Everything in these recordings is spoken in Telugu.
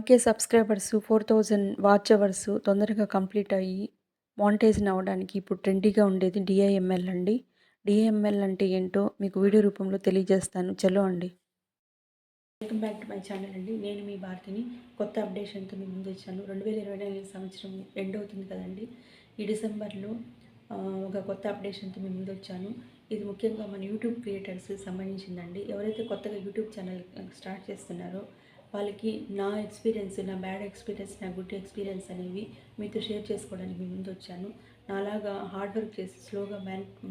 1K సబ్స్క్రైబర్స్, 4000 వాచ్ అవర్స్ తొందరగా కంప్లీట్ అయ్యి మానిటైజేషన్ అవ్వడానికి ఇప్పుడు ట్రెండీగా ఉండేది డీఐఎంఎల్ అండి. డీఐఎంఎల్ అంటే ఏంటో మీకు వీడియో రూపంలో తెలియజేస్తాను. చలో అండి. Welcome back to my channel అండి. నేను మీ భారతిని కొత్త అప్డేషన్తో మీ ముందు వచ్చాను. 2024 సంవత్సరం ఎండ్ అవుతుంది కదండి. ఈ డిసెంబర్లో ఒక కొత్త అప్డేషన్తో మీ ముందు వచ్చాను. ఇది ముఖ్యంగా మన యూట్యూబ్ క్రియేటర్స్ సంబంధించిందండి. ఎవరైతే కొత్తగా యూట్యూబ్ ఛానల్ స్టార్ట్ చేస్తున్నారో వాళ్ళకి నా ఎక్స్పీరియన్స్, నా బ్యాడ్ ఎక్స్పీరియన్స్, నా గుడ్ ఎక్స్పీరియన్స్ అనేవి మీతో షేర్ చేసుకోవడానికి మీ ముందు వచ్చాను. నాలాగా హార్డ్ వర్క్ చేసి స్లోగా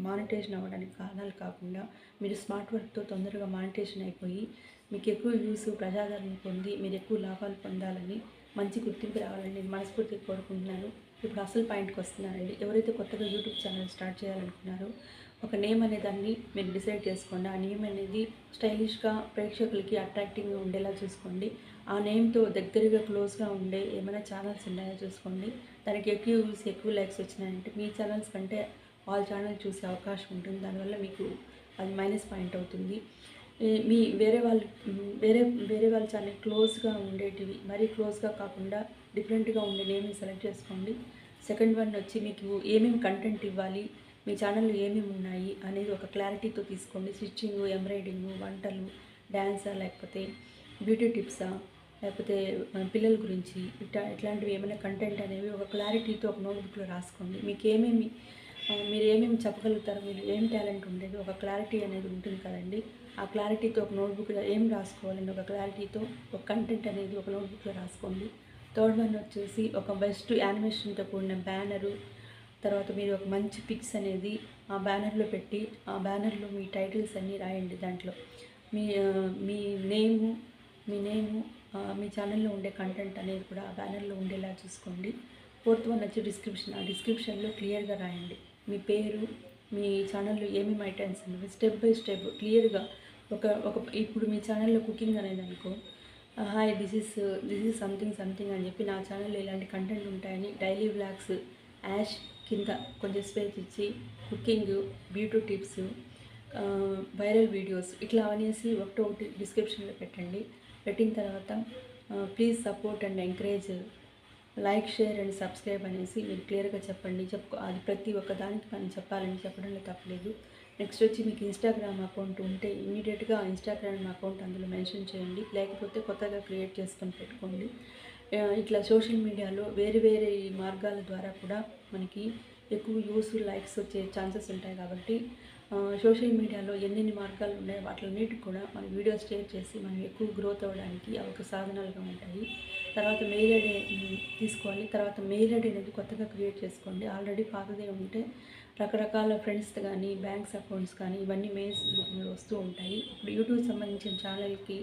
మానిటైజేషన్ అవ్వడానికి కారణాలు కాకుండా మీరు స్మార్ట్ వర్క్తో తొందరగా మానిటైజేషన్ అయిపోయి మీకు ఎక్కువ వ్యూస్, ప్రజాదరణ పొంది మీరు ఎక్కువ లాభాలు పొందాలని, మంచి గుర్తింపు రావాలని నేను మనస్ఫూర్తిగా కోరుకుంటున్నాను. ఇప్పుడు అసలు పాయింట్కి వస్తున్నానండి. ఎవరైతే కొత్తగా యూట్యూబ్ ఛానల్ స్టార్ట్ చేయాలనుకున్నారో ఒక నేమ్ అనే దాన్ని మీరు డిసైడ్ చేసుకోండి. ఆ నేమ్ అనేది స్టైలిష్గా ప్రేక్షకులకి అట్రాక్టివ్గా ఉండేలా చూసుకోండి. ఆ నేమ్తో దగ్గరగా క్లోజ్గా ఉండే ఏమైనా ఛానల్స్ ఉన్నాయో చూసుకోండి. దానికి ఎక్కువ వ్యూస్, ఎక్కువ లైక్స్ వచ్చినాయంటే మీ ఛానల్స్ కంటే వాళ్ళ ఛానల్ చూసే అవకాశం ఉంటుంది. దానివల్ల మీకు అది మైనస్ పాయింట్ అవుతుంది. మీ వేరే వాళ్ళ ఛానల్ క్లోజ్గా ఉండేటివి, మరీ క్లోజ్గా కాకుండా డిఫరెంట్గా ఉండే నేమ్ని సెలెక్ట్ చేసుకోండి. సెకండ్ వన్ వచ్చి మీకు ఏమేమి కంటెంట్ ఇవ్వాలి, మీ ఛానల్లో ఏమేమి ఉన్నాయి అనేది ఒక క్లారిటీతో తీసుకోండి. స్టిచ్చింగ్, ఎంబ్రాయిడింగ్, వంటలు, డ్యాన్సా, లేకపోతే బ్యూటీ టిప్సా, లేకపోతే పిల్లల గురించి ఇట్లాంటివి ఏమైనా కంటెంట్ అనేవి ఒక క్లారిటీతో ఒక నోట్బుక్లో రాసుకోండి. మీరు ఏమేమి చెప్పగలుగుతారో, మీరు ఏం టాలెంట్ ఉండేది ఒక క్లారిటీ అనేది ఉంటుంది కదండి. ఆ క్లారిటీతో ఒక నోట్బుక్లో ఏం రాసుకోవాలని ఒక క్లారిటీతో ఒక కంటెంట్ అనేది ఒక నోట్బుక్లో రాసుకోండి. థర్డ్ వన్ వచ్చేసి ఒక బెస్ట్ యానిమేషన్తో కూడిన బ్యానరు, తర్వాత మీరు ఒక మంచి పిక్స్ అనేది ఆ బ్యానర్లో పెట్టి ఆ బ్యానర్లో మీ టైటిల్స్ అన్నీ రాయండి. దాంట్లో మీ మీ నేము మీ నేము మీ ఛానల్లో ఉండే కంటెంట్ అనేది కూడా ఆ బ్యానర్లో ఉండేలా చూసుకోండి. ఫోర్త్ వన్ వచ్చి డిస్క్రిప్షన్. ఆ డిస్క్రిప్షన్లో క్లియర్గా రాయండి మీ పేరు, మీ ఛానల్లో ఏమేమి ఐటమ్స్ అనేవి స్టెప్ బై స్టెప్ క్లియర్గా ఒక ఒక ఇప్పుడు మీ ఛానల్లో కుకింగ్ అనేది అనుకో, హాయ్ దిస్ ఈజ్ సంథింగ్ అని చెప్పి నా ఛానల్లో ఇలాంటి కంటెంట్ ఉంటాయని డైలీ వ్లాగ్స్ యాష్ కింద కొంచెం స్పేస్ ఇచ్చి cooking, beauty tips, viral videos ఇట్లా అనేసి ఒకటి డిస్క్రిప్షన్లో పెట్టండి. పెట్టిన తర్వాత please support and encourage, like, share and subscribe అనేసి మీరు క్లియర్గా చెప్పండి. అది ప్రతి ఒక్క దానికి మనం చెప్పాలని చెప్పడంలో తప్పలేదు. నెక్స్ట్ వచ్చి మీకు ఇన్స్టాగ్రామ్ అకౌంట్ ఉంటే ఇమీడియట్గా ఇన్స్టాగ్రామ్ అకౌంట్ అందులో మెన్షన్ చేయండి. లేకపోతే కొత్తగా క్రియేట్ చేసుకొని పెట్టుకోండి. ఇట్లా సోషల్ మీడియాలో వేరే మార్గాల ద్వారా కూడా మనకి ఎక్కువ వ్యూస్, లైక్స్ వచ్చే ఛాన్సెస్ ఉంటాయి. కాబట్టి సోషల్ మీడియాలో ఎన్నెన్ని మార్గాలు ఉన్నాయో వాటిలన్నిటికి కూడా మన వీడియోస్ షేర్ చేసి మనం ఎక్కువ గ్రోత్ అవ్వడానికి అవి ఒక సాధనాలుగా ఉంటాయి. తర్వాత మెయిల్ ఐడి తీసుకోవాలి. తర్వాత మెయిల్ ఐడి అనేది కొత్తగా క్రియేట్ చేసుకోండి. ఆల్రెడీ పాతదే ఉంటే రకరకాల ఫ్రెండ్స్ కానీ, బ్యాంక్స్ అకౌంట్స్ కానీ ఇవన్నీ మెయిల్స్ రూపంలో వస్తూ ఉంటాయి. ఇప్పుడు యూట్యూబ్ సంబంధించిన ఛానల్కి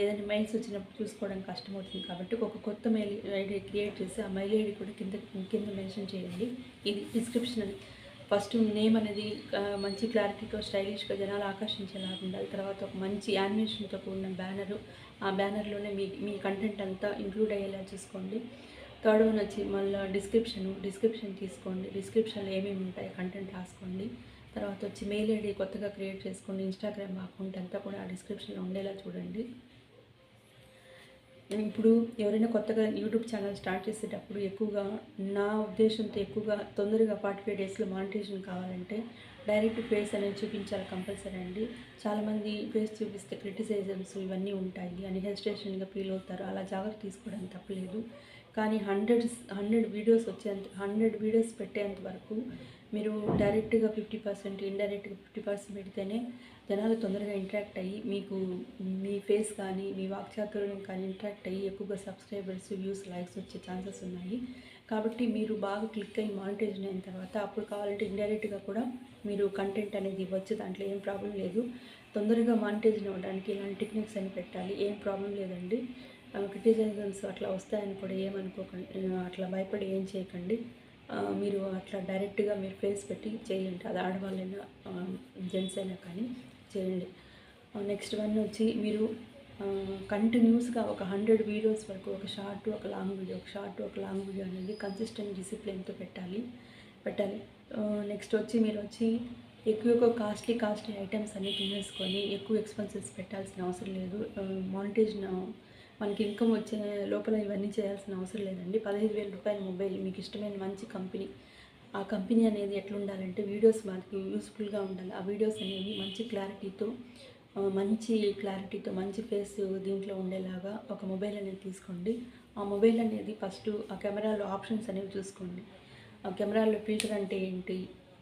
ఏదైనా మెయిల్స్ వచ్చినప్పుడు చూసుకోవడం కష్టమవుతుంది. కాబట్టి ఒక కొత్త మెయిల్ ఐడి క్రియేట్ చేసి ఆ మెయిల్ ఐడి కూడా కింద మెన్షన్ చేయండి. ఇది డిస్క్రిప్షన్. ఫస్ట్ నేమ్ అనేది మంచి క్లారిటీతో స్టైలిష్గా జనాలు ఆకర్షించేలాగా ఉండాలి. తర్వాత ఒక మంచి యానిమేషన్తో కూడిన బ్యానరు, ఆ బ్యానర్లోనే మీ కంటెంట్ అంతా ఇంక్లూడ్ అయ్యేలా చూసుకోండి. థర్డ్ వన్ వచ్చి మళ్ళీ డిస్క్రిప్షన్ తీసుకోండి. డిస్క్రిప్షన్లో ఏమేమి ఉంటాయి కంటెంట్ రాసుకోండి. తర్వాత వచ్చి మెయిల్ ఐడి కొత్తగా క్రియేట్ చేసుకోండి. ఇన్స్టాగ్రామ్ అకౌంట్ అంతా కూడా ఆ డిస్క్రిప్షన్లో ఉండేలా చూడండి. ఇప్పుడు ఎవరైనా కొత్తగా యూట్యూబ్ ఛానల్ స్టార్ట్ చేసేటప్పుడు ఎక్కువగా నా ఉద్దేశంతో ఎక్కువగా తొందరగా 45 డేస్లో మానిటైజేషన్ కావాలంటే డైరెక్ట్ ఫేస్ అనేది చూపించాలి కంపల్సరీ అండి. చాలామంది ఫేస్ చూపిస్తే క్రిటిసైజమ్స్ ఇవన్నీ ఉంటాయి అని హెసిటేషన్గా ఫీల్ అవుతారు. అలా జాగ్రత్త తీసుకోవడానికి తప్పలేదు. కానీ 100 వీడియోస్ పెట్టేంత వరకు మీరు డైరెక్ట్గా 50%, ఇండైరెక్ట్గా 50% పెడితేనే జనాలు తొందరగా ఇంటరాక్ట్ అయ్యి మీకు మీ ఫేస్ కానీ, మీ వాక్చాతుర్యం కానీ ఇంటరాక్ట్ అయ్యి ఎక్కువగా సబ్స్క్రైబర్స్, వ్యూస్, లైక్స్ వచ్చే ఛాన్సెస్ ఉన్నాయి. కాబట్టి మీరు బాగా క్లిక్ అయ్యి మానిటైజేషన్ అయిన తర్వాత అప్పుడు కావాలంటే ఇండైరెక్ట్గా కూడా మీరు కంటెంట్ అనేది ఇవ్వచ్చు. దాంట్లో ఏం ప్రాబ్లం లేదు. తొందరగా మానిటైజేషన్ అవ్వడానికి ఇలాంటి టెక్నిక్స్ అని పెట్టాలి. ఏం ప్రాబ్లం లేదండి. క్రిటిసిజమ్స్ అట్లా వస్తాయని కూడా ఏమనుకోకండి, అట్లా భయపడి ఏం చేయకండి. మీరు అట్లా డైరెక్ట్గా మీరు ఫేస్ పెట్టి చేయండి. అది ఆడవాళ్ళైనా జెంట్స్ అయినా కానీ చేయండి. నెక్స్ట్ వన్ వచ్చి మీరు కంటిన్యూస్గా ఒక 100 వీడియోస్ వరకు ఒక షార్ట్, ఒక లాంగ్ వీడియో అనేది కన్సిస్టెంట్ డిసిప్లిన్తో పెట్టాలి. నెక్స్ట్ వచ్చి మీరు ఎక్కువ కాస్ట్లీ ఐటమ్స్ అన్నీ తినేసుకొని ఎక్కువ ఎక్స్పెన్సెస్ పెట్టాల్సిన అవసరం లేదు. మానిటైజేషన్ మనకి ఇన్కమ్ వచ్చే లోపల ఇవన్నీ చేయాల్సిన అవసరం లేదండి. 15,000 రూపాయల మొబైల్ మీకు ఇష్టమైన మంచి కంపెనీ. ఆ కంపెనీ అనేది ఎట్లుండాలంటే వీడియోస్ మనకి యూజ్‌ఫుల్‌గా ఉండాలి. ఆ వీడియోస్ అనేవి మంచి క్లారిటీతో మంచి ఫేస్ దీంట్లో ఉండేలాగా ఒక మొబైల్ అనేది తీసుకోండి. ఆ మొబైల్ అనేది ఫస్టు ఆ కెమెరాలో ఆప్షన్స్ అనేవి చూసుకోండి. ఆ కెమెరాలో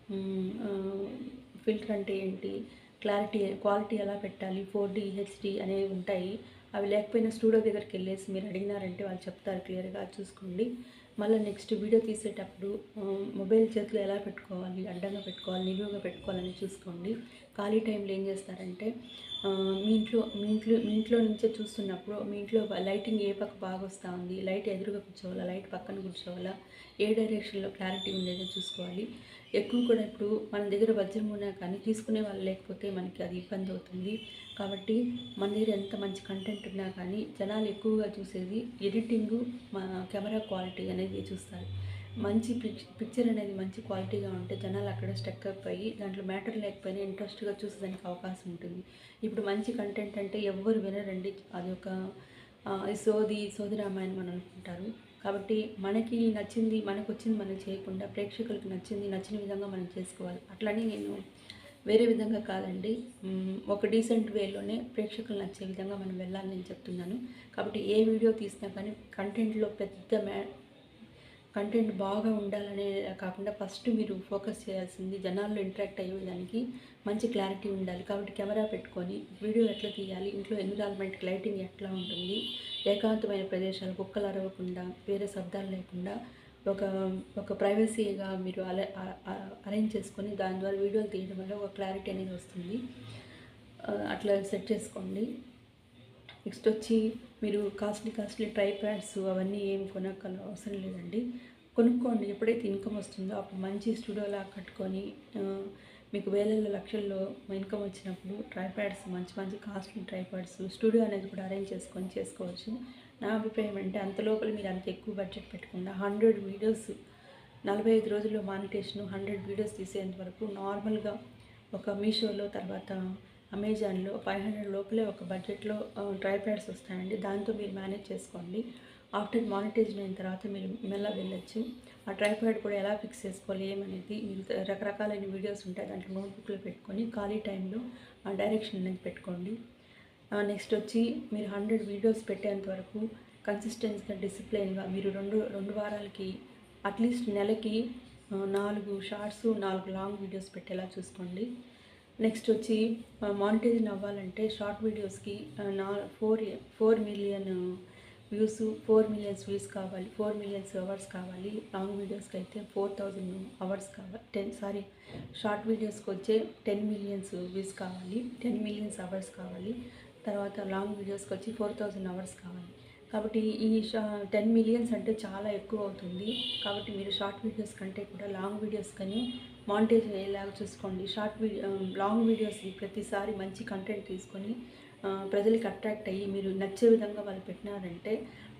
హ్మ్. ఆహ్, ఫిల్టర్ అంటే ఏంటి? క్వాలిటీ ఎలా పెట్టాలి? 4డీ, హెచ్‌డీ అనేవి ఉంటాయి. అవి లేకపోయినా స్టూడియో దగ్గరికెళ్ళేసి మీరు అడిగినారంటే వాళ్ళు చెప్తారు క్లియర్‌గా. అది చూసుకోండి. మళ్ళా నెక్స్ట్ వీడియో తీసేటప్పుడు మొబైల్ చేతిలో ఎలా పెట్టుకోవాలి? అడ్డంగా పెట్టుకోవాలి, నిలువుగా పెట్టుకోవాలని చూసుకోండి. ఖాళీ టైంలో ఏం చేస్తారంటే మీ ఇంట్లో నుంచే చూస్తున్నప్పుడు మీ ఇంట్లో లైటింగ్ ఏ పక్క బాగొస్తా ఉంది? లైట్ ఎదురుగా కూర్చోవాలా? లైట్ పక్కన కూర్చోవాలా? ఏ డైరెక్షన్‌లో క్లారిటీ ఉండేదో చూసుకోవాలి. ఎక్కువ కూడా ఇప్పుడు మన దగ్గర వజ్రం ఉన్నా కానీ తీసుకునే వాళ్ళు లేకపోతే మనకి అది ఇబ్బంది అవుతుంది. కాబట్టి మన దగ్గర ఎంత మంచి కంటెంట్ ఉన్నా కానీ జనాలు ఎక్కువగా చూసేది ఎడిటింగు, కెమెరా క్వాలిటీ అనేది చూస్తారు. మంచి పిక్చర్ అనేది మంచి క్వాలిటీగా ఉంటే జనాలు అక్కడ స్టక్ అయిపోయి దాంట్లో మ్యాటర్ లేకపోయినా ఇంట్రెస్ట్‌గా చూసేదానికి అవకాశం ఉంటుంది. ఇప్పుడు మంచి కంటెంట్ అంటే ఎవ్వరు వినరండి. అదొక సోది రామాయణం అని అనుకుంటారు. కాబట్టి మనకొచ్చింది మనం చేయకుండా ప్రేక్షకులకు నచ్చిన విధంగా మనం చేసుకోవాలి. అట్లని నేను వేరే విధంగా కాదండి. ఒక డీసెంట్ వేలోనే ప్రేక్షకులు నచ్చే విధంగా మనం వెళ్ళాలని నేను చెప్తున్నాను. కాబట్టి ఏ వీడియో తీసినా కానీ కంటెంట్ బాగా ఉండాలనే కాకుండా ఫస్ట్ మీరు ఫోకస్ చేయాల్సింది జనాల్లో ఇంటరాక్ట్ అయ్యేదానికి మంచి క్లారిటీ ఉండాలి. కాబట్టి కెమెరా పెట్టుకొని వీడియో ఎట్లా తీయాలి, ఇంట్లో ఎన్విరాన్మెంట్ లైటింగ్ ఎట్లా ఉంటుంది, ఏకాంతమైన ప్రదేశాలు కుక్కలు అరవకుండా వేరే శబ్దాలు లేకుండా ఒక ఒక ప్రైవసీగా మీరు అరేంజ్ చేసుకొని దాని ద్వారా వీడియోలు తీయడం వల్ల ఒక క్లారిటీ అనేది వస్తుంది. అట్లా సెట్ చేసుకోండి. నెక్స్ట్ వచ్చి మీరు కాస్ట్లీ ట్రైపాడ్స్ అవన్నీ ఏం అవసరం లేదండి. కొనుక్కోండి. ఎప్పుడైతే ఇన్కమ్ వస్తుందో అప్పుడు మంచి స్టూడియోలా కట్టుకొని మీకు వేలల్లో లక్షల్లో ఇన్కమ్ వచ్చినప్పుడు ట్రైపాడ్స్ మంచి కాస్ట్లీ ట్రైపాడ్స్ స్టూడియో అనేది కూడా అరేంజ్ చేసుకొని చేసుకోవచ్చు. నా అభిప్రాయం అంటే అంత లోపల మీరు అంత ఎక్కువ బడ్జెట్ పెట్టకుండా 100 వీడియోస్ 45 రోజుల్లో మానిటేషన్ 100 వీడియోస్ తీసేంత వరకు నార్మల్గా ఒక మీషోలో తర్వాత అమెజాన్‌లో 500 లోపలే ఒక బడ్జెట్‌లో ట్రైపాడ్స్ వస్తాయండి. దాంతో మీరు మేనేజ్ చేసుకోండి. ఆఫ్టర్ మానిటైజేషన్ అయిన తర్వాత మీరు మెల్లగా వెళ్ళొచ్చు. ఆ ట్రైపాడ్ కూడా ఎలా ఫిక్స్ చేసుకోవాలి ఏమనేది మీరు రకరకాలైన వీడియోస్ ఉంటాయి. దాంట్లో నోట్‌బుక్‌లో పెట్టుకొని ఖాళీ టైంలో ఆ డైరెక్షన్ అనేది పెట్టుకోండి. నెక్స్ట్ వచ్చి మీరు 100 వీడియోస్ పెట్టేంత వరకు కన్సిస్టెన్సీగా, డిసిప్లైన్‌గా మీరు 2 వారాలకి అట్లీస్ట్ నెలకి 4 షార్ట్స్, 4 లాంగ్ వీడియోస్ పెట్టేలా చూసుకోండి. నెక్స్ట్ వచ్చి మానిటైజేషన్ అవ్వాలంటే షార్ట్ వీడియోస్‌కి 4 మిలియన్ వ్యూస్, 4 మిలియన్స్ వ్యూస్ కావాలి. 4 మిలియన్స్ అవర్స్ కావాలి. లాంగ్ వీడియోస్‌కి అయితే 4,000 అవర్స్ కావాలి. షార్ట్ వీడియోస్‌కి వచ్చే 10 మిలియన్స్ వ్యూస్ కావాలి. 10 మిలియన్స్ అవర్స్ కావాలి. తర్వాత లాంగ్ వీడియోస్‌కి వచ్చి 4,000 అవర్స్ కావాలి. కాబట్టి ఈ 10 మిలియన్స్ అంటే చాలా ఎక్కువ అవుతుంది. కాబట్టి మీరు షార్ట్ వీడియోస్ కంటే కూడా లాంగ్ వీడియోస్ కానీ మానిటైజేషన్ అయ్యేలాగా చూసుకోండి. లాంగ్ వీడియోస్‌ని ప్రతిసారి మంచి కంటెంట్ తీసుకొని ప్రజలకి అట్రాక్ట్ అయ్యి మీరు నచ్చే విధంగా వాళ్ళు పెట్టినారంటే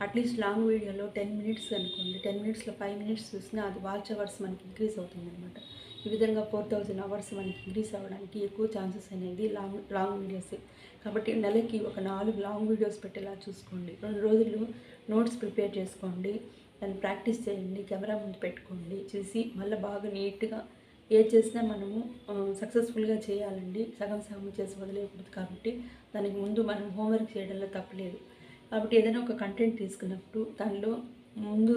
అట్లీస్ట్ లాంగ్ వీడియోలో 10 మినిట్స్ అనుకోండి. 10 మినిట్స్‌లో 5 మినిట్స్ చూసినా అది వాచ్ అవర్స్ మనకి ఇంక్రీజ్ అవుతుందనమాట. ఈ విధంగా 4,000 అవర్స్ మనకి ఇంక్రీజ్ అవ్వడానికి ఎక్కువ ఛాన్సెస్ అనేది లాంగ్ వీడియోసే. కాబట్టి నెలకి ఒక 4 లాంగ్ వీడియోస్ పెట్టేలా చూసుకోండి. 2 రోజులు నోట్స్ ప్రిపేర్ చేసుకోండి. దాన్ని ప్రాక్టీస్ చేయండి. కెమెరా ముందు పెట్టుకోండి. చేసి మళ్ళీ బాగా నీట్‌గా ఏది చేసినా మనము సక్సెస్ఫుల్‌గా చేయాలండి. సగం సగం చేసి వదిలేయకూడదు. కాబట్టి దానికి ముందు మనం హోంవర్క్ చేయడంలో తప్పులేదు. కాబట్టి ఏదైనా ఒక కంటెంట్ తీసుకున్నప్పుడు దానిలో ముందు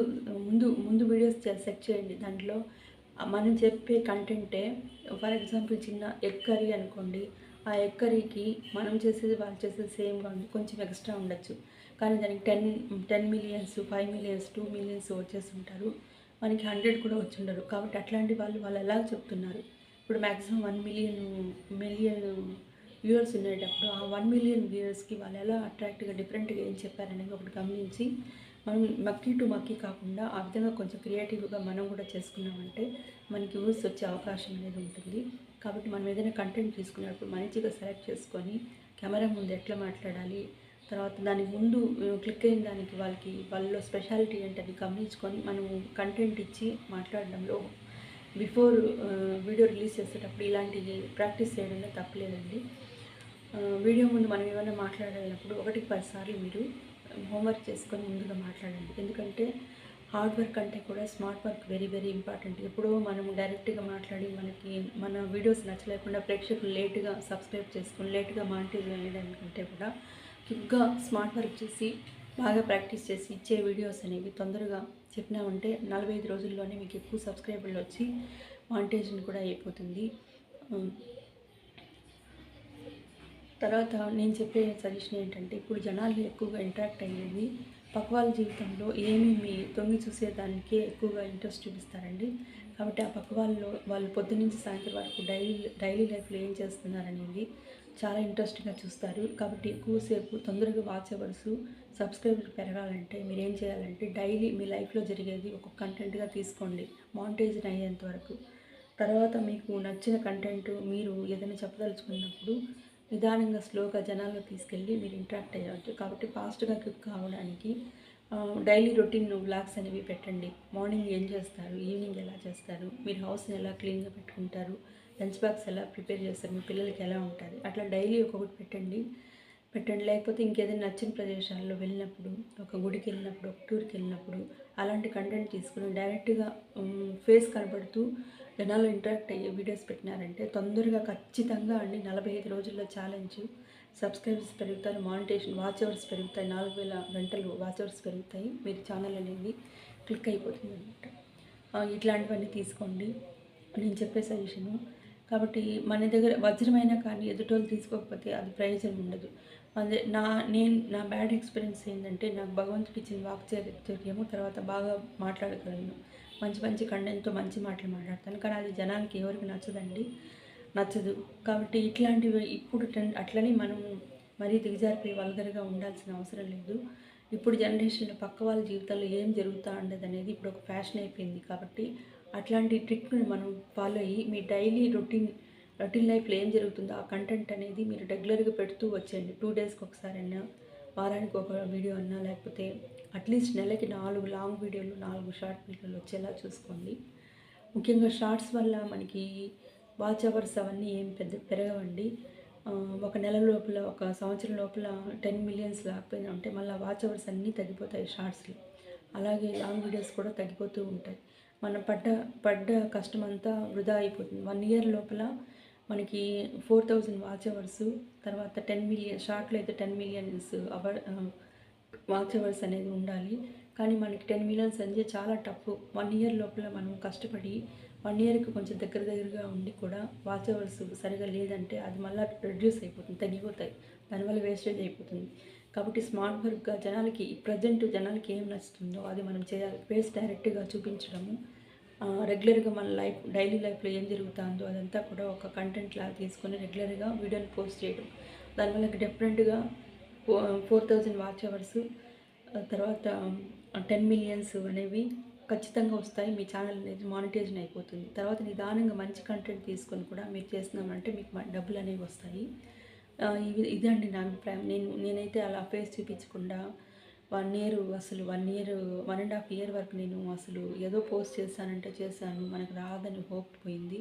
ముందు వీడియోస్ సెట్ చేయండి. దాంట్లో మనం చెప్పే కంటెంటే ఫర్ ఎగ్జాంపుల్ చిన్న ఎగ్ కర్రీ అనుకోండి. ఆ ఎగ్ కర్రీకి మనం చేసేది వాళ్ళు చేసేది సేమ్‌గా ఉంది. కొంచెం ఎక్స్ట్రా ఉండొచ్చు. కానీ దానికి 10 మిలియన్స్, 5 మిలియన్స్, 2 మిలియన్స్ వచ్చేసుంటారు. మనకి 100 కూడా వచ్చుండరు. కాబట్టి అట్లాంటి వాళ్ళు ఎలా చెప్తున్నారు. ఇప్పుడు మాక్సిమం 1 మిలియన్ వ్యూవర్స్ ఉండేటప్పుడు ఆ 1 మిలియన్ వ్యూవర్స్‌కి వాళ్ళు ఎలా అట్రాక్ట్‌గా డిఫరెంట్‌గా ఏం చెప్పారనేది ఒకటి గమనించి మనం మక్కీ కాకుండా ఆ విధంగా కొంచెం క్రియేటివ్‌గా మనం కూడా చేసుకున్నామంటే మనకి వ్యూస్ వచ్చే అవకాశం అనేది ఉంటుంది. కాబట్టి మనం ఏదైనా కంటెంట్ తీసుకున్నప్పుడు మంచిగా సెలెక్ట్ చేసుకొని కెమెరా ముందు ఎట్లా మాట్లాడాలి, తర్వాత దానికి ముందు క్లిక్ అయిన దానికి వాళ్ళలో స్పెషాలిటీ ఏంటని గమనించుకొని మనము కంటెంట్ ఇచ్చి మాట్లాడడంలో బిఫోర్ వీడియో రిలీజ్ చేసేటప్పుడు ఇలాంటివి ప్రాక్టీస్ చేయడంలో తప్పలేదండి. వీడియో ముందు మనం ఏమైనా మాట్లాడాలన్నప్పుడు 1-10 సార్లు మీరు హోంవర్క్ చేసుకొని ముందుగా మాట్లాడండి. ఎందుకంటే హార్డ్ వర్క్ అంటే కూడా smart work very very important. ఎప్పుడో మనం డైరెక్ట్గా మాట్లాడి మనకి మన వీడియోస్ నచ్చలేకుండా ప్రేక్షకులు లేట్గా సబ్స్క్రైబ్ చేసుకొని లేట్గా మానిటైజ్ వేయడానికంటే కూడా క్విక్గా స్మార్ట్ వర్క్ చేసి బాగా ప్రాక్టీస్ చేసి ఇచ్చే వీడియోస్ అనేవి తొందరగా చెప్పినామంటే 45 రోజుల్లోనే మీకు ఎక్కువ సబ్స్క్రైబర్లు వచ్చి మానిటైజేషన్ కూడా అయిపోతుంది. తర్వాత నేను చెప్పే సజెషన్ ఏంటంటే, ఇప్పుడు జనాలు ఎక్కువగా ఇంటరాక్ట్ అయ్యేది పక్క వాళ్ళ జీవితంలో ఏమేమి తొంగి చూసేదానికే ఎక్కువగా ఇంట్రెస్ట్ చూపిస్తారండి. కాబట్టి ఆ పక్క వాళ్ళు పొద్దున్నుంచి సాయంత్రం వరకు డైలీ లైఫ్లో ఏం చేస్తున్నారనేది చాలా ఇంట్రెస్ట్గా చూస్తారు. కాబట్టి ఎక్కువసేపు తొందరగా వాచ్ అవర్స్ సబ్స్క్రైబర్లు పెరగాలంటే మీరేం చేయాలంటే డైలీ మీ లైఫ్లో జరిగేది ఒక కంటెంట్గా తీసుకోండి మానిటైజేషన్ అయ్యేంత వరకు. తర్వాత మీకు నచ్చిన కంటెంట్ మీరు ఏదైనా చెప్పదలుచుకున్నప్పుడు నిదానంగా స్లోగా జనాల్లో తీసుకెళ్ళి మీరు ఇంటరాక్ట్ అయ్యవచ్చు. కాబట్టి ఫాస్ట్గా క్విక్ కావడానికి డైలీ రొటీన్ వ్లాగ్స్ అనేవి పెట్టండి. మార్నింగ్ ఏం చేస్తారు, ఈవినింగ్ ఎలా చేస్తారు, మీరు హౌస్ని ఎలా క్లీన్గా పెట్టుకుంటారు, లంచ్ బాక్స్ ఎలా ప్రిపేర్ చేస్తారు, మీ పిల్లలకి ఎలా ఉంటుంది, అట్లా డైలీ ఒక్కొక్కటి పెట్టండి. లేకపోతే ఇంకేదైనా నచ్చిన ప్రదేశాల్లో వెళ్ళినప్పుడు, ఒక గుడికి వెళ్ళినప్పుడు, ఒక టూర్కి వెళ్ళినప్పుడు అలాంటి కంటెంట్ తీసుకుని డైరెక్ట్గా ఫేస్ కనబడుతూ జనాలు ఇంటరాక్ట్ అయ్యే వీడియోస్ పెట్టినారంటే తొందరగా ఖచ్చితంగా అండి 45 రోజుల్లో ఛాలెంజ్ సబ్స్క్రైబర్స్ పెరుగుతారు, మానిటేషన్ వాచ్ అవర్స్ పెరుగుతాయి, 4000 గంటలు వాచ్ అవర్స్ పెరుగుతాయి, మీరు ఛానల్ అనేది క్లిక్ అయిపోతుంది అనమాట. ఇట్లాంటివన్నీ తీసుకోండి నేను చెప్పే సజెషను. కాబట్టి మన దగ్గర వజ్రమైనా కానీ ఎదుటోళ్ళు తీసుకోకపోతే అది ప్రయోజనం ఉండదు. అదే నా బ్యాడ్ ఎక్స్పీరియన్స్ ఏంటంటే నాకు భగవంతుడు ఇచ్చిన వాక్చాతుర్యము, తర్వాత బాగా మాట్లాడగలను, మంచి మంచి కంటెంట్తో మంచి మాటలు మాట్లాడతాను. కానీ అది జనానికి ఎవరికి నచ్చదు. కాబట్టి ఇట్లాంటివి ఇప్పుడు అట్లని మనం మరీ దిగజారిపోయి వల్గర్గా ఉండాల్సిన అవసరం లేదు. ఇప్పుడు జనరేషన్లో పక్క వాళ్ళ జీవితాల్లో ఏం జరుగుతూ ఉండదు అనేది ఇప్పుడు ఒక ఫ్యాషన్ అయిపోయింది. కాబట్టి అట్లాంటి ట్రిక్ని మనం ఫాలో అయ్యి మీ డైలీ రొటీన్ లైఫ్లో ఏం జరుగుతుందో ఆ కంటెంట్ అనేది మీరు రెగ్యులర్గా పెడుతూ వచ్చేయండి. 2 డేస్కి ఒకసారైనా, వారానికి ఒక వీడియో అన్నా, లేకపోతే అట్లీస్ట్ నెలకి 4 లాంగ్ వీడియోలు, 4 షార్ట్ వీడియోలు వచ్చేలా చూసుకోండి. ముఖ్యంగా షార్ట్స్ వల్ల మనకి వాచ్ అవర్స్ అవన్నీ ఏం పెద్ద పెరగవండి. ఒక నెల లోపల, ఒక సంవత్సరం లోపల 10 మిలియన్స్ లేకపోయినా ఉంటే మళ్ళీ వాచ్ అవర్స్ అన్నీ తగ్గిపోతాయి షార్ట్స్లో. అలాగే లాంగ్ వీడియోస్ కూడా తగ్గిపోతూ ఉంటాయి. మనం పడ్డ కష్టం అంతా వృధా అయిపోతుంది. 1 ఇయర్ లోపల మనకి 4000 వాచ్ అవర్స్, తర్వాత 10 మిలియన్ షార్ట్లో అయితే 10 మిలియన్స్ వాచ్ అవర్స్ అనేది ఉండాలి. కానీ మనకి 10 మిలియన్స్ అంటే చాలా టఫ్. 1 ఇయర్ లోపల మనం కష్టపడి 1 ఇయర్కి కొంచెం దగ్గరగా ఉండి కూడా వాచ్ అవర్స్ సరిగా లేదంటే అది మళ్ళీ రెడ్యూస్ అయిపోతుంది, తగ్గిపోతాయి, దానివల్ల వేస్టేజ్ అయిపోతుంది. కాబట్టి స్మార్ట్ వర్క్గా జనాలకి ఏం నచ్చుతుందో అది మనం చేయాలి. ఫేస్ డైరెక్ట్గా చూపించడము, రెగ్యులర్గా మన డైలీ లైఫ్లో ఏం జరుగుతుందో అదంతా కూడా ఒక కంటెంట్ లాగా తీసుకొని రెగ్యులర్గా వీడియోని పోస్ట్ చేయడం. దానివల్ల డిఫరెంట్గా 4000 వాచ్ అవర్స్, తర్వాత 10 మిలియన్స్ అనేవి ఖచ్చితంగా వస్తాయి. మీ ఛానల్ అనేది మానిటైజేషన్ అయిపోతుంది. తర్వాత నిదానంగా మంచి కంటెంట్ తీసుకొని కూడా మీరు చేస్తున్నామంటే మీకు డబ్బులు అనేవి వస్తాయి. ఇదండి నా అభిప్రాయం. నేనైతే అలా ఫేస్ చూపించకుండా 1 ఇయర్, 1.5 ఇయర్ వరకు నేను అసలు ఏదో పోస్ట్ చేశాను, మనకు రాదని హోప్ పోయింది.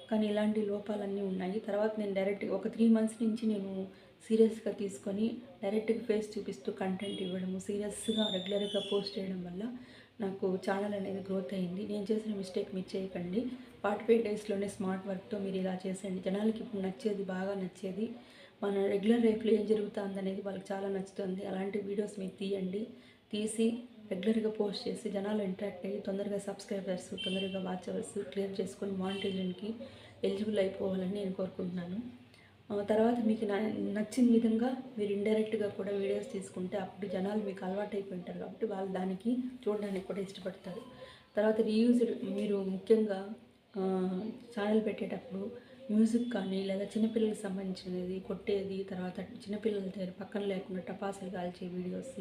కానీ ఇలాంటి లోపాలన్నీ ఉన్నాయి. తర్వాత నేను డైరెక్ట్గా ఒక 3 మంత్స్ నుంచి నేను సీరియస్గా తీసుకొని డైరెక్ట్గా ఫేస్ చూపిస్తూ కంటెంట్ ఇవ్వడము, సీరియస్గా రెగ్యులర్గా పోస్ట్ చేయడం వల్ల నాకు ఛానల్ అనేది గ్రోత్ అయింది. నేను చేసిన మిస్టేక్ మీరు చేయకండి. 45 డేస్లోనే స్మార్ట్ వర్క్తో మీరు ఇలా చేసేయండి. జనాలకి ఇప్పుడు బాగా నచ్చేది మన రెగ్యులర్ లైఫ్లో ఏం జరుగుతుంది అనేది వాళ్ళకి చాలా నచ్చుతుంది. అలాంటి వీడియోస్ మీరు తీసి రెగ్యులర్గా పోస్ట్ చేసి జనాలు ఇంటరాక్ట్ అయ్యి తొందరగా సబ్స్క్రైబర్స్, తొందరగా వాచ్ అవర్స్ క్లియర్ చేసుకొని మానిటైజేషన్కి ఎలిజిబుల్ అయిపోవాలని నేను కోరుకుంటున్నాను. తర్వాత మీకు నచ్చిన విధంగా మీరు ఇండైరెక్ట్గా కూడా వీడియోస్ తీసుకుంటే అప్పుడు జనాలు మీకు అలవాటు అయిపోయి ఉంటారు. కాబట్టి వాళ్ళు దానికి చూడడానికి కూడా ఇష్టపడతారు. తర్వాత మీరు ముఖ్యంగా ఛానల్ పెట్టేటప్పుడు మ్యూజిక్ కానీ లేదా చిన్నపిల్లలకు సంబంధించినది కొట్టేది, తర్వాత చిన్నపిల్లల దగ్గర పక్కన లేకుండా టపాసులు కాల్చే వీడియోస్,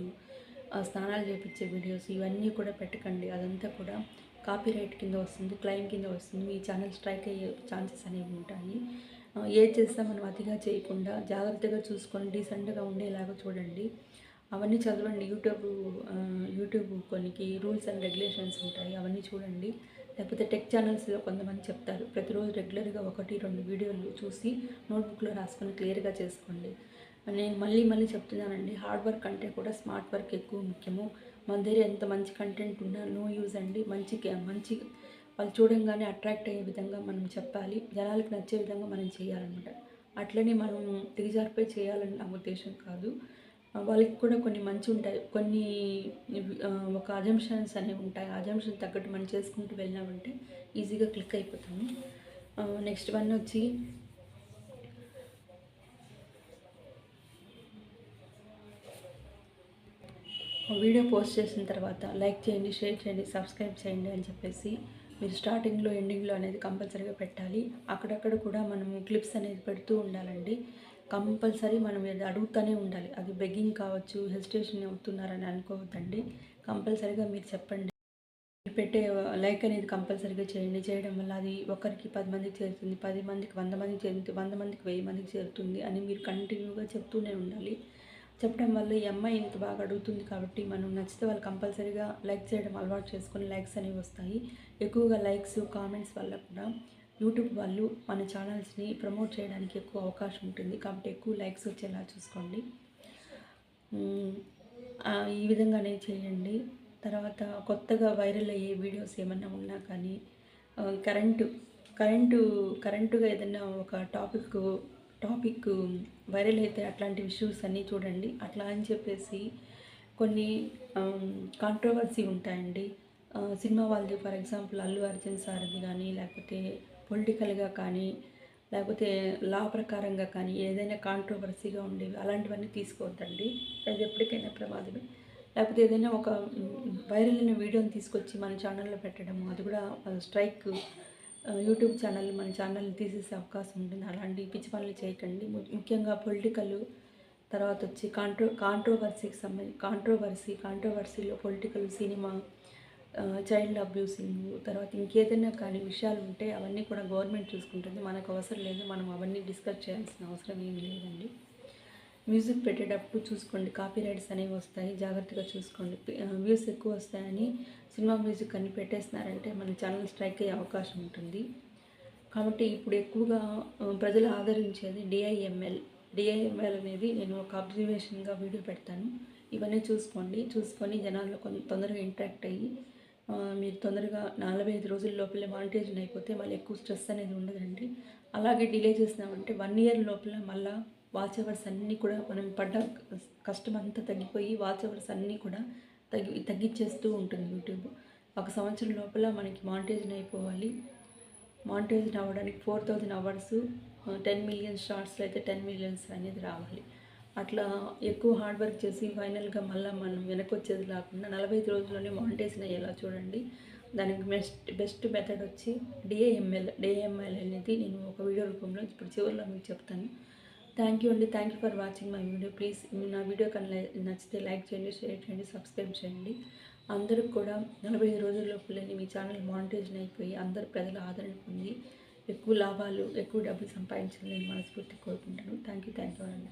స్నానాలు చేయించే వీడియోస్ ఇవన్నీ కూడా పెట్టకండి. అదంతా కూడా కాపీరైట్ కింద వస్తుంది, క్లెయిమ్ కింద వస్తుంది, మీ ఛానల్ స్ట్రైక్ అయ్యే ఛాన్సెస్ అనేవి ఉంటాయి. ఏది చేసినా మనం అతిగా చేయకుండా జాగ్రత్తగా చూసుకొని డీసెంట్గా ఉండేలాగా చూడండి. అవన్నీ చదవండి. యూట్యూబ్ కొన్నికి రూల్స్ అండ్ రెగ్యులేషన్స్ ఉంటాయి, అవన్నీ చూడండి. లేకపోతే టెక్ ఛానల్స్లో కొంతమంది చెప్తారు, ప్రతిరోజు రెగ్యులర్గా 1-2 వీడియోలు చూసి నోట్బుక్లో రాసుకొని క్లియర్గా చేసుకోండి. నేను మళ్ళీ మళ్ళీ చెప్తున్నానండి, హార్డ్ వర్క్ కంటే కూడా స్మార్ట్ వర్క్ ఎక్కువ ముఖ్యము. మన దగ్గర ఎంత మంచి కంటెంట్ ఉన్నా నో యూజ్ అండి. మంచి వాళ్ళు చూడంగానే అట్రాక్ట్ అయ్యే విధంగా మనం చెప్పాలి. జనాలకు నచ్చే విధంగా మనం చేయాలన్నమాట. అట్లనే మనం దిగజారిపోయి చేయాలని నా ఉద్దేశం కాదు. వాళ్ళకి కూడా కొన్ని మంచి ఉంటాయి. కొన్ని ఒక అజంప్షన్స్ అనేవి ఉంటాయి. ఆ అజంప్షన్ తగ్గట్టు మనం చేసుకుంటూ వెళ్ళామంటే ఈజీగా క్లిక్ అయిపోతాము. నెక్స్ట్ వన్ వచ్చి వీడియో పోస్ట్ చేసిన తర్వాత లైక్ చేయండి, షేర్ చేయండి, సబ్స్క్రైబ్ చేయండి అని చెప్పేసి మీరు స్టార్టింగ్లో ఎండింగ్లో అనేది కంపల్సరీగా పెట్టాలి. అక్కడక్కడ కూడా మనము క్లిప్స్ అనేది పెడుతూ ఉండాలండి. కంపల్సరీ మనం అది అడుగుతూనే ఉండాలి. అది బెగ్గింగ్ కావచ్చు, హెసిటేషన్ అవుతున్నారని అనుకోవద్దండి. కంపల్సరీగా మీరు చెప్పండి. పెట్టే లైక్ అనేది కంపల్సరీగా చేయండి. చేయడం వల్ల అది ఒకరికి 10 మందికి చేరుతుంది, 10 మందికి 100 మందికి చేరుతుంది, 100 మందికి 1000 మందికి చేరుతుంది అని మీరు కంటిన్యూగా చెప్తూనే ఉండాలి. చెప్పడం వల్ల ఈ అమ్మాయి ఇంత బాగా అడుగుతుంది కాబట్టి మనం నచ్చితే వాళ్ళు కంపల్సరీగా లైక్ చేయడం అలవాటు చేసుకొని లైక్స్ అనేవి వస్తాయి. ఎక్కువగా లైక్స్, కామెంట్స్ వల్ల కూడా యూట్యూబ్ వాళ్ళు మన ఛానల్స్ని ప్రమోట్ చేయడానికి ఎక్కువ అవకాశం ఉంటుంది. కాబట్టి ఎక్కువ లైక్స్ వచ్చేలా చూసుకోండి. ఈ విధంగానే చేయండి. తర్వాత కొత్తగా వైరల్ అయ్యే వీడియోస్ ఏమన్నా ఉన్నా కానీ కరెంటుగా ఏదైనా ఒక టాపిక్ వైరల్ అయితే అట్లాంటి ఇష్యూస్ అన్నీ చూడండి. అట్లా అని చెప్పేసి కొన్ని కాంట్రవర్సీ ఉంటాయండి. సినిమా వాళ్ళది ఫర్ ఎగ్జాంపుల్ అల్లు అర్జున్ సార్ది కానీ, లేకపోతే పొలిటికల్గా కానీ, లేకపోతే లా ప్రకారంగా కానీ ఏదైనా కాంట్రవర్సీగా ఉండేవి అలాంటివన్నీ తీసుకోవద్దండి. అది ఎప్పటికైనా ప్రమాదమే. లేకపోతే ఏదైనా ఒక వైరల్ అయిన వీడియోని తీసుకొచ్చి మన ఛానల్లో పెట్టడము, అది కూడా స్ట్రైక్ యూట్యూబ్ ఛానల్ మన ఛానల్ని తీసేసే అవకాశం ఉంటుంది. అలాంటి పిచ్చి పనులు చేయకండి. ముఖ్యంగా పొలిటికల్, తర్వాత వచ్చి కాంట్రవర్సీలో పొలిటికల్, సినిమా, చైల్డ్ అబ్యూసింగ్, తర్వాత ఇంకేదైనా కానీ విషయాలు ఉంటే అవన్నీ కూడా గవర్నమెంట్ చూసుకుంటుంది. మనకు అవసరం లేదు, మనం అవన్నీ డిస్కస్ చేయాల్సిన అవసరం ఏమీ లేదండి. మ్యూజిక్ పెట్టేటప్పుడు చూసుకోండి, కాపీ రైట్స్ అనేవి వస్తాయి, జాగ్రత్తగా చూసుకోండి. వ్యూస్ ఎక్కువ వస్తాయని సినిమా మ్యూజిక్ అన్ని పెట్టేస్తున్నారంటే మన ఛానల్ స్ట్రైక్ అయ్యే అవకాశం ఉంటుంది. కాబట్టి ఇప్పుడు ఎక్కువగా ప్రజలు ఆదరించేది డిఐఎంఎల్ అనేది నేను ఒక అబ్జర్వేషన్గా వీడియో పెడతాను. ఇవన్నీ చూసుకొని జనాల్లో తొందరగా ఇంటరాక్ట్ అయ్యి మీరు తొందరగా 45 రోజుల లోపలే మానిటైజేషన్ అయిపోతే మళ్ళీ ఎక్కువ స్ట్రెస్ అనేది ఉండదండి. అలాగే డిలే చేసినామంటే 1 ఇయర్ లోపల మళ్ళీ వాచ్ అవర్స్ అన్నీ కూడా మనం పడ్డ కష్టం అంతా తగ్గిపోయి వాచ్ అవర్స్ అన్నీ కూడా తగ్గించేస్తూ ఉంటుంది యూట్యూబ్. 1 సంవత్సరం లోపల మనకి మానిటైజేషన్ అయిపోవాలి. మానిటైజేషన్ అవ్వడానికి 4000 అవర్స్, 10 మిలియన్ షార్ట్స్లో అయితే 10 మిలియన్స్ అనేది రావాలి. అట్లా ఎక్కువ హార్డ్ వర్క్ చేసి ఫైనల్గా మళ్ళీ మనం వెనక్కి వచ్చేది కాకుండా 45 రోజుల్లోనే మానిటైజేషన్ అయ్యేలా చూడండి. దానికి బెస్ట్ మెథడ్ వచ్చి డిఐఎంఎల్ అనేది నేను ఒక వీడియో రూపంలో ఇప్పుడు చివరిలో మీకు చెప్తాను. థ్యాంక్ యూ అండి. Thank you for watching my video. Please నా వీడియో కన్నా నచ్చితే లైక్ చేయండి, షేర్ చేయండి, సబ్స్క్రైబ్ చేయండి. అందరికి కూడా 45 రోజుల లోపలనే మీ ఛానల్ మానిటైజేషన్ అయిపోయి అందరు ప్రజల ఆదరణ పొంది ఎక్కువ లాభాలు, ఎక్కువ డబ్బులు సంపాదించాలని నేను మనస్ఫూర్తి కోరుకుంటాను. థ్యాంక్ యూ అండి.